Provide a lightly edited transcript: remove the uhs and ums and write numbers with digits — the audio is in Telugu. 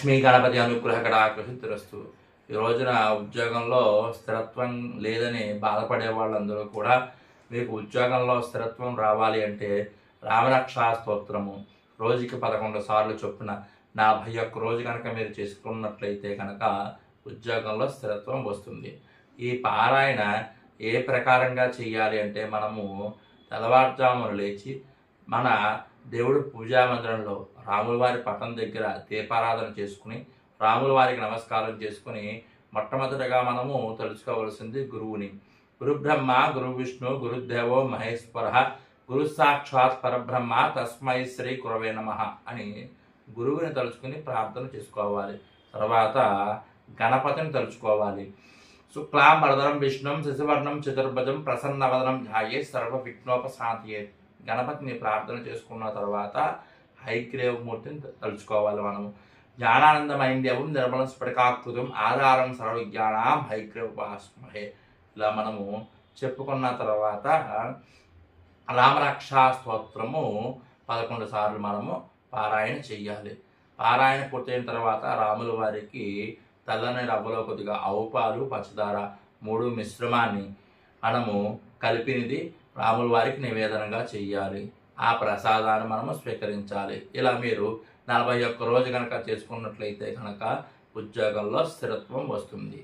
మీ గణపతి అనుగ్రహ కటాక్షితురస్తు. ఈ రోజున ఉద్యోగంలో స్థిరత్వం లేదని బాధపడే వాళ్ళందరూ కూడా మీకు ఉద్యోగంలో స్థిరత్వం రావాలి అంటే రామరక్షా స్తోత్రము రోజుకి 11 సార్లు చొప్పున 41 రోజు కనుక మీరు చేసుకున్నట్లయితే కనుక ఉద్యోగంలో స్థిరత్వం వస్తుంది. ఈ పారాయణ ఏ ప్రకారంగా చేయాలి అంటే మనము తెల్లవారుజామున లేచి మన దేవుడు పూజా మందిరంలో రాముల వారి పటం దగ్గర దీపారాధన చేసుకుని రాముల వారికి నమస్కారం చేసుకుని మొట్టమొదటిగా మనము తెలుసుకోవలసింది గురువుని. గురు బ్రహ్మ గురు విష్ణు గురుదేవో మహేశ్వర గురు సాక్షాత్ పరబ్రహ్మ తస్మై శ్రీ గురవే నమః అని గురువుని తలుచుకుని ప్రార్థన చేసుకోవాలి. తర్వాత గణపతిని తలుచుకోవాలి. శుక్లాంబరధరం విష్ణుం శశివర్ణం చతుర్భుజం ప్రసన్నవదనం ధ్యాయే సర్వ విఘ్నోపశాంతయే. గణపతిని ప్రార్థన చేసుకున్న తర్వాత హైగ్రీవమూర్తిని తలుచుకోవాలి. మనము జ్ఞానానందమైందేవం నిర్మల స్ఫటికాకృతం ఆధారం సర్వవిజ్ఞానాం హైగ్రీవోపాస్మహే. ఇలా మనము చెప్పుకున్న తర్వాత రామరక్షా స్తోత్రము 11 సార్లు మనము పారాయణ చెయ్యాలి. పారాయణ పూర్తయిన తర్వాత రాముల వారికి తెల్లని రవ్వలో కొద్దిగా ఆవు పాలు పంచదార 3 మిశ్రమాన్ని మనము కలిపినది రాముల వారికి నివేదనగా చెయ్యాలి. ఆ ప్రసాదాన్ని మనము స్వీకరించాలి. ఇలా మీరు 41 రోజు కనుక చేసుకున్నట్లయితే కనుక ఉద్యోగంలో స్థిరత్వం వస్తుంది.